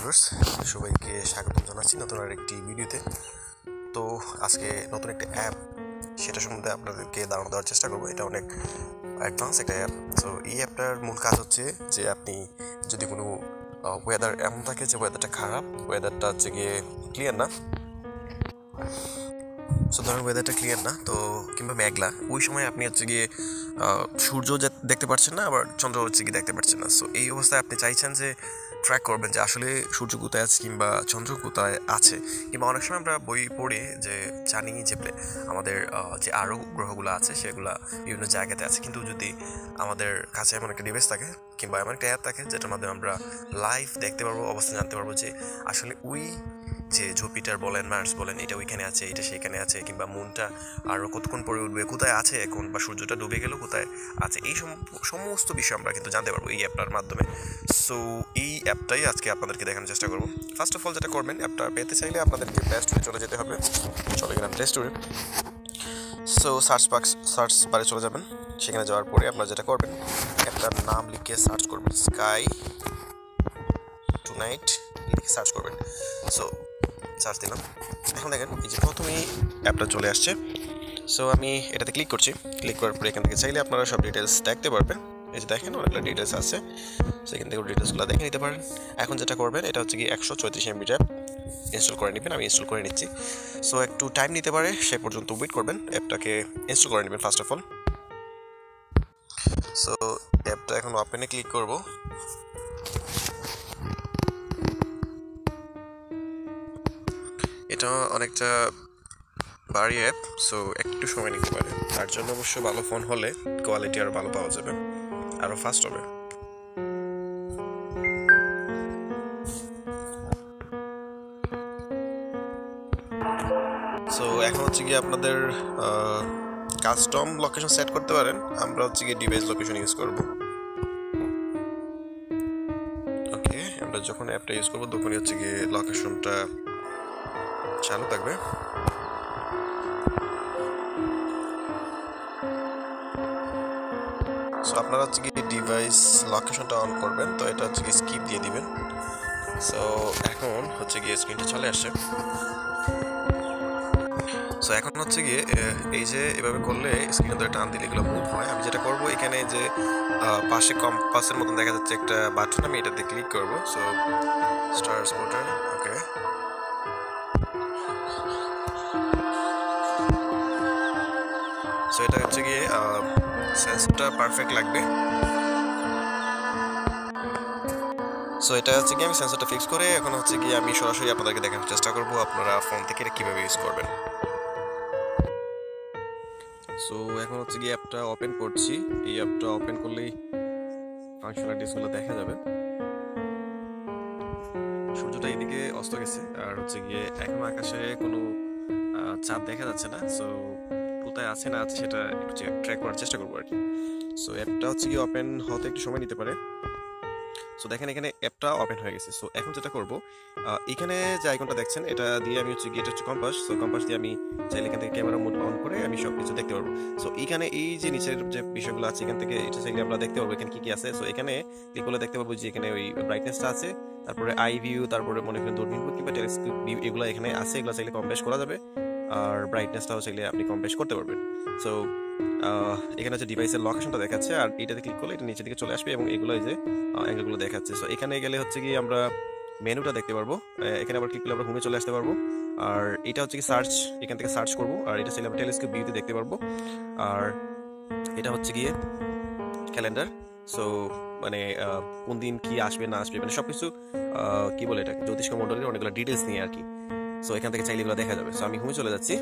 Viewers, সবাইকে স্বাগত জানাচ্ছি নতুন আরেকটি ভিডিওতে। তো আজকে নতুন একটা অ্যাপ, সেটা সম্বন্ধে আপনাদেরকে ধারণা দেওয়ার চেষ্টা করবো। এটা অনেক অ্যাডভান্স একটা অ্যাপ। সো এই অ্যাপটার মূল কাজ হচ্ছে যে আপনি যদি কোনো ওয়েদার এমন থাকে যে ওয়েদারটা খারাপ, ওয়েদারটা হচ্ছে গিয়ে ক্লিয়ার না, সো ধরেন ওয়েদারটা ক্লিয়ার না তো কিংবা মেঘলা, ওই সময় আপনি হচ্ছে গিয়ে সূর্য দেখতে পাচ্ছেন না, আবার চন্দ্র হচ্ছে গিয়ে দেখতে পাচ্ছেন না। সো এই অবস্থায় আপনি চাইছেন যে ট্র্যাক করবেন যে আসলে সূর্য কোথায় আছে কিংবা চন্দ্র কোথায় আছে। কিংবা অনেক সময় আমরা বই পড়ে যে জানি যে আমাদের যে আরও গ্রহগুলো আছে সেগুলো বিভিন্ন জায়গাতে আছে, কিন্তু যদি আমাদের কাছে এমন একটা ডিভাইস থাকে কিংবা এমন একটা অ্যাপ থাকে যেটার মাধ্যমে আমরা লাইভ দেখতে পারবো, অবস্থান জানতে পারবো যে আসলে ওই যে জুপিটার বলেন, মার্স বলেন, এটা ওইখানে আছে, এটা সেখানে আছে, কিংবা মুনটা আরও কতক্ষণ পরে উঠবে, কোথায় আছে এখন, বা সূর্যটা ডুবে গেল কোথায় আছে, এই সমস্ত বিষয় আমরা কিন্তু জানতে পারবো এই অ্যাপটার মাধ্যমে। সো এই অ্যাপটাই আজকে আপনাদেরকে দেখানোর চেষ্টা করবো। ফার্স্ট অফ অল যেটা করবেন, অ্যাপটা পেতে চাইলে আপনাদেরকে প্লে স্টোরে চলে যেতে হবে। চলে গেলাম প্লে স্টোরে। সো সার্চ বারে চলে যাবেন। সেখানে যাওয়ার পরে আপনারা যেটা করবেন, অ্যাপটার নাম লিখে সার্চ করবেন, স্কাই টুনাইট লিখে সার্চ করবেন। সো সার্চ দিলাম। এখন দেখেন এই যে প্রথমেই অ্যাপটা চলে আসছে। সো আমি এটাতে ক্লিক করছি। ক্লিক করার পরে এখান থেকে চাইলে আপনারা সব ডিটেলস দেখতে পারবেন। এই যে দেখেন অনেকগুলো ডিটেলস আছে, সেখান থেকে ডিটেলসগুলো দেখে নিতে পারেন। এখন যেটা করবেন, এটা হচ্ছে কি 134 MB অ্যাপ, ইনস্টল করে নেবেন। আমি ইনস্টল করে নিচ্ছি। সো একটু টাইম নিতে পারে, সে পর্যন্ত ওয়েট করবেন। অ্যাপটাকে ইনস্টল করে নেবেন ফার্স্ট অফ অল। সো অ্যাপটা এখন ওপেনে ক্লিক করব। এটা অনেকটা ভারী অ্যাপ, সো একটু সময় নিতে পারে। তার জন্য অবশ্য ভালো ফোন হলে কোয়ালিটি আরও ভালো পাওয়া যাবে, আরও ফাস্ট হবে। সো এখন হচ্ছে গিয়ে আপনাদের কাস্টম লোকেশন সেট করতে পারেন। আমরা হচ্ছে গিয়ে ডিভাইস লোকেশন ইউজ করব। ওকে, আমরা যখন অ্যাপটা ইউজ করবো তখনই হচ্ছে গিয়ে লোকেশনটা চালু থাকবে। সো আপনারা হচ্ছে গিয়ে ডিভাইস লোকেশনটা অন করবেন, তো এটা হচ্ছে গিয়ে স্কিপ দিয়ে দিবেন। সো এখন হচ্ছে গিয়ে স্ক্রিনটা চলে আসছে। সো এখন হচ্ছে গিয়ে এই যে এভাবে করলে স্ক্রিনে ধরে টান দিলে এগুলো মুভ হয়। আমি যেটা করবো, এখানে যে পাশে কম্পাসের মতন দেখা যাচ্ছে একটা বাটন, আমি এটাতে ক্লিক করবো। সো স্টার স্পটার, ওকে। সো এটা হচ্ছে গিয়ে সেন্সরটা পারফেক্ট লাগবে। সো এটা হচ্ছে গিয়ে আমি সেন্সরটা ফিক্স করে এখন হচ্ছে গিয়ে আমি সরাসরি আপনাদেরকে দেখানোর চেষ্টা করবো আপনারা ফোন থেকে এটা কীভাবে ইউজ করবেন। সো এখন হচ্ছে গিয়ে অ্যাপটা ওপেন করছি। এই অ্যাপটা ওপেন করলেই ফাংশনালিটিসগুলো দেখা যাবে। সূর্যটা এইদিকে অস্ত গেছে, আর হচ্ছে গিয়ে এখন আকাশে কোনো চাঁদ দেখা যাচ্ছে না। সো কোথায় আছে না আছে সেটা একটু ট্র্যাক করার চেষ্টা করবো আর কি। সো অ্যাপটা হচ্ছে গিয়ে ওপেন হতে একটু সময় নিতে পারে। সো দেখেন এখানে অ্যাপটা ওপেন হয়ে গেছে। সো এখন যেটা করবো, এখানে যে আইকনটা দেখছেন এটা দিয়ে আমি হচ্ছে গিয়ে, এটা হচ্ছে কম্পাস। সো কম্পাস দিয়ে আমি চাইলে এখান থেকে ক্যামেরা মোড অন করে আমি সব কিছু দেখতে পারবো। সো এখানে এই যে নিচের যে বিষয়গুলো আছে এখান থেকে এটা চাইলে আমরা দেখতে পারবো এখানে কি কি আছে। সো এখানে ক্লিক করলে দেখতে পাবো যে এখানে ওই ব্রাইটনেসটা আছে, তারপরে আই ভিউ, তারপরে মনে করেন দূরবীন কিংবা টেলিস্কোপ ভিউ, এগুলো এখানে আছে। এগুলো চাইলে কম বেশ করা যাবে, আর ব্রাইটনেসটাও চাইলে আপনি কম বেশ করতে পারবেন। সো এখানে হচ্ছে ডিভাইসের লোকেশনটা দেখাচ্ছে, আর এটাতে ক্লিক করলে এটা নিচের দিকে চলে আসবে এবং এগুলো এই যে অ্যাঙ্গেলগুলো দেখাচ্ছে। সো এখানে গেলে হচ্ছে কি আমরা মেনুটা দেখতে পারবো। এখানে আবার ক্লিক করলে আমরা হোমে চলে আসতে পারবো। আর এটা হচ্ছে কি সার্চ, এখান থেকে সার্চ করবো, আর এটা চাইলে আমরা টেলিস্কোপ ভিউতে দেখতে পারবো। আর এটা হচ্ছে গিয়ে ক্যালেন্ডার। সো মানে কোন দিন কি আসবে না আসবে, মানে সবকিছু কি বলে এটাকে, জ্যোতিষ্ক মণ্ডলের অনেকগুলো ডিটেলস নিয়ে আর কি। সো এখান থেকে চাইলে এগুলো দেখা যাবে। সো আমি হোমে চলে যাচ্ছি।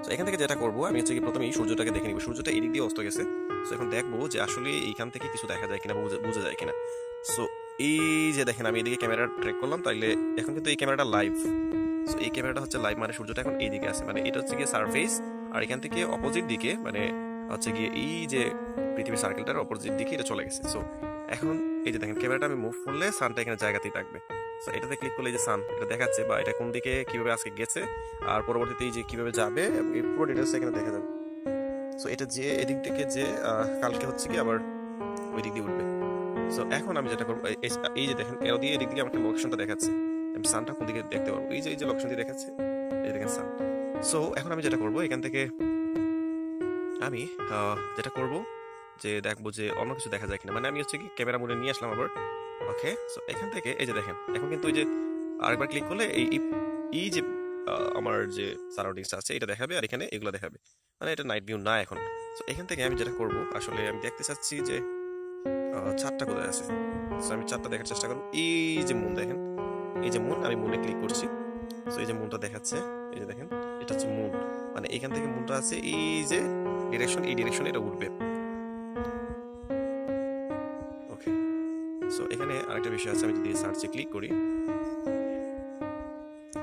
তো এখান থেকে যেটা করবো, আমি হচ্ছে কি প্রথমেই সূর্যটাকে দেখে নিব। সূর্যটা এদিক দিয়ে অস্ত গেছে। সো এখন দেখবো যে আসলে এইখান থেকে কিছু দেখা যায় কিনা, বোঝা যায় কিনা। সো এই যে দেখেন আমি এদিকে ক্যামেরা ট্র্যাক করলাম, তাইলে এখন কিন্তু এই ক্যামেরাটা লাইভ। সো এই ক্যামেরাটা হচ্ছে লাইভ, মানে সূর্যটা এখন এইদিকে আছে, মানে এটা হচ্ছে গিয়ে সারফেস। আর এখান থেকে অপোজিট দিকে, মানে হচ্ছে গিয়ে এই যে পৃথিবীর সার্কেলটার অপোজিট দিকে এটা চলে গেছে। সো এখন এই যে দেখেন ক্যামেরাটা আমি মুভ করলে সানটা এখানে জায়গাতেই থাকবে। সো এটাতে ক্লিক করলে এই যে সান এটা দেখাচ্ছে, বা এটা কোন দিকে কিভাবে আজকে গেছে, আর পরবর্তীতে এই যে কিভাবে যাবে, এই পুরো ডিটেলস এখানে দেখা যাবে। সো এটা যে এদিক থেকে যে কালকে হচ্ছে কি আবার ওই দিক দিয়ে উঠবে। সো এখন আমি যেটা করবো, এই যে দেখেন এরো দিয়ে এদিক দিকে আমাকে লোকেশনটা দেখাচ্ছে, আমি সানটা কোন দিকে দেখতে পারবো, এই যে লোকেশন দিয়ে দেখাচ্ছে, এই দেখেন সান। সো এখন আমি যেটা করবো, এখান থেকে আমি যেটা করবো যে দেখবো যে অন্য কিছু দেখা যায় কিনা, মানে আমি হচ্ছে কি ক্যামেরা মোডে নিয়ে আসলাম আবার। ওকে, সো এখান থেকে এই যে দেখেন এখন কিন্তু ওই যে আরেকবার ক্লিক করলে এই যে আমার যে সারাউন্ডিংস আছে এটা দেখাবে, আর এখানে এগুলো দেখাবে, মানে এটা নাইট ভিউ না এখন। সো এখান থেকে আমি যেটা করব, আসলে আমি দেখতে চাচ্ছি যে চাঁদটা কোথায় আছে। সো আমি চাঁদটা দেখার চেষ্টা করব। এই যে মুন দেখেন, এই যে মুন, আমি মুনে ক্লিক করছি। সো এই যে মুনটা দেখাচ্ছে, এই যে দেখেন এটা হচ্ছে মুন, মানে এখান থেকে মুনটা আছে এই যে ডিরেকশন, এই ডিরেকশনে এটা উঠবে। ওকে, সো এখানে আরেকটা বিষয় আছে, আমি যদি সার্চে ক্লিক করি,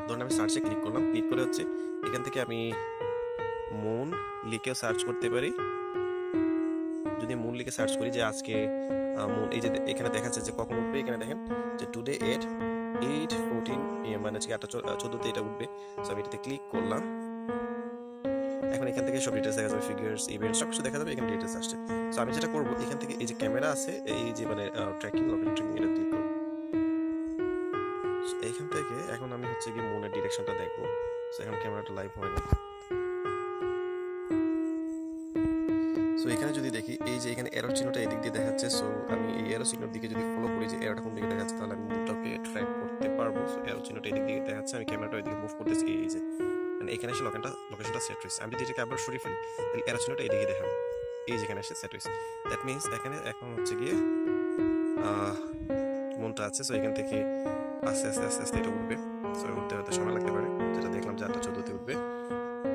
ধরুন আমি সার্চে ক্লিক করলাম, ক্লিক করে হচ্ছে এখান থেকে আমি মুন লিখেও সার্চ করতে পারি। যদি মুন লিখে সার্চ করি যে আজকে মুন, এই যে এখানে দেখাচ্ছে যে কখন উঠবে, এখানে দেখেন যে টুডে 8:14 AM, মানে আজকে 8:14 এটা উঠবে। সো আমি এটাতে ক্লিক করলাম, এখন এখান থেকে সব ডিটেলস দেখা যাবে, ফিগার্স, ইভেন্ট সব কিছু দেখা যাবে, এখানে ডিটেলস আসছে। সো আমি যেটা করবো, এখান থেকে এই যে ক্যামেরা আছে, এই যে মানে ট্র্যাকিং, লোকেশন ট্র্যাকিং, এটা ক্লিক করবো। এইখান থেকে এখন আমি হচ্ছে কি মুনের ডিরেকশনটা দেখবো। সো এখন ক্যামেরাটা লাইভ হয় না। সো এখানে যদি দেখি, এই যে এখানে এরো চিহ্নটা এদিক দিয়ে দেখাচ্ছে। সো আমি এই এরো চিহ্নের দিকে যদি ফলো করি যে এরোটা কোন দিকে দেখাচ্ছে, তাহলে আমি মুভটাকে ট্র্যাক করতে পারবো। সো এরো চিহ্নটা এদিক দিকে দেখাচ্ছে, আমি ক্যামেরাটা এদিকে মুভ করতেছি, এই যে মানে এখানে এসে লোকেশনটা সেট হয়েছে। আমি যদি এটাকে আবার সরিয়ে ফেলি, তাহলে এরো চিহ্নটা এদিকে দেখাবে, এই যেখানে এসে সেট হয়েছে। দ্যাট মিনস এখানে এখন হচ্ছে গিয়ে মনটা আছে। সো এখান থেকে আস্তে আস্তে আস্তে আস্তে এটা উঠবে। সো উঠতে হতে সময় লাগতে পারে, যেটা দেখলাম যে 8:14 উঠবে।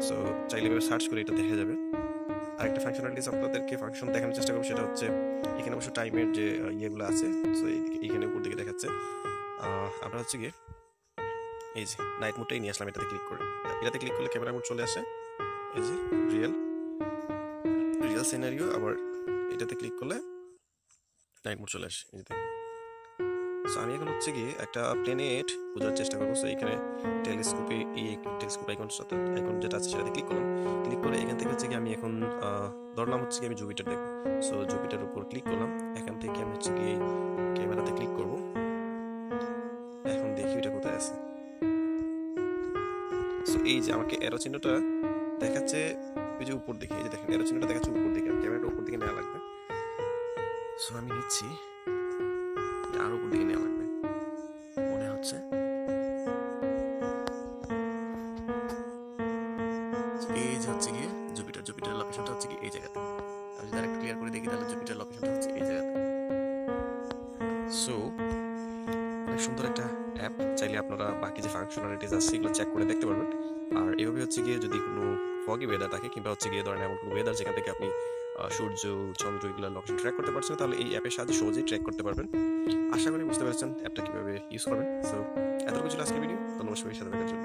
সো চাইলে এভাবে সার্চ করে এটা দেখা যাবে। আরেকটা ফাংশনালিটিস আপনাদেরকে ফাংশন দেখানোর চেষ্টা করবো, সেটা হচ্ছে এখানে অবশ্য টাইমের যে ইয়েগুলো আছে। সো এইখানে উপর দিকে দেখাচ্ছে। আমরা হচ্ছে গিয়ে এই যে নাইট মোডটাই নিয়ে আসলাম, এটাতে ক্লিক করে, এটাতে ক্লিক করলে ক্যামেরা মোড চলে আসে, এই যে রিয়েল সিনারিও। আবার এটাতে ক্লিক করলে নাইট মোড চলে আসে, এই যে। সো আমি এখন হচ্ছে গিয়ে একটা প্ল্যানেট খোঁজার চেষ্টা করবো। সো এখানে টেলিস্কোপে এই টেলিস্কোপ আইকন যেটা আছে সেটাতে ক্লিক করলাম। ক্লিক করে এখান থেকে হচ্ছে কি আমি এখন ধরলাম হচ্ছে কি আমি জুপিটার দেখবো। সো জুপিটার উপর ক্লিক করলাম, এখান থেকে আমি হচ্ছে কি ক্যামেরাতে ক্লিক করবো। এখন দেখি ওটা কোথায় আছে। সো এই যে আমাকে এরো চিহ্নটা দেখাচ্ছে ওই যে উপর দিকে, এই যে দেখেন এরো চিহ্নটা দেখাচ্ছে উপর দিকে, ক্যামেরাটা উপর দিকে নেওয়া লাগবে। সো আমি নিচ্ছি, আরো উপর দিকে নেওয়া লাগবে মনে হচ্ছে। এই যে হচ্ছে গিয়ে জুপিটার লোকেশনটা হচ্ছে কি এই জায়গাতে। আমি যদি আরেকটু ক্লিয়ার করে দেখি, তাহলে জুপিটার লোকেশনটা হচ্ছে এই জায়গাতে। সো অনেক সুন্দর একটা অ্যাপ, চাইলে আপনারা বাকি যে ফাংশনালিটিস আছে সেগুলো চেক করে দেখতে পারবেন। আর এভাবে হচ্ছে গিয়ে যদি কোনো ফগি ওয়েদার থাকে, কিংবা হচ্ছে গিয়ে ধরেন এমন কোনো ওয়েদার যেখান থেকে আপনি সূর্য, চন্দ্র এগুলো লোকেশন ট্র্যাক করতে পারছেন, তাহলে এই অ্যাপের সাহায্যে সহজেই ট্র্যাক করতে পারবেন। আশা করি বুঝতে পেরেছেন অ্যাপটা কীভাবে ইউজ করবেন। সো এতটুকু ছিল আজকের ভিডিও। ধন্যবাদ সবাই সাথে থাকার জন্য।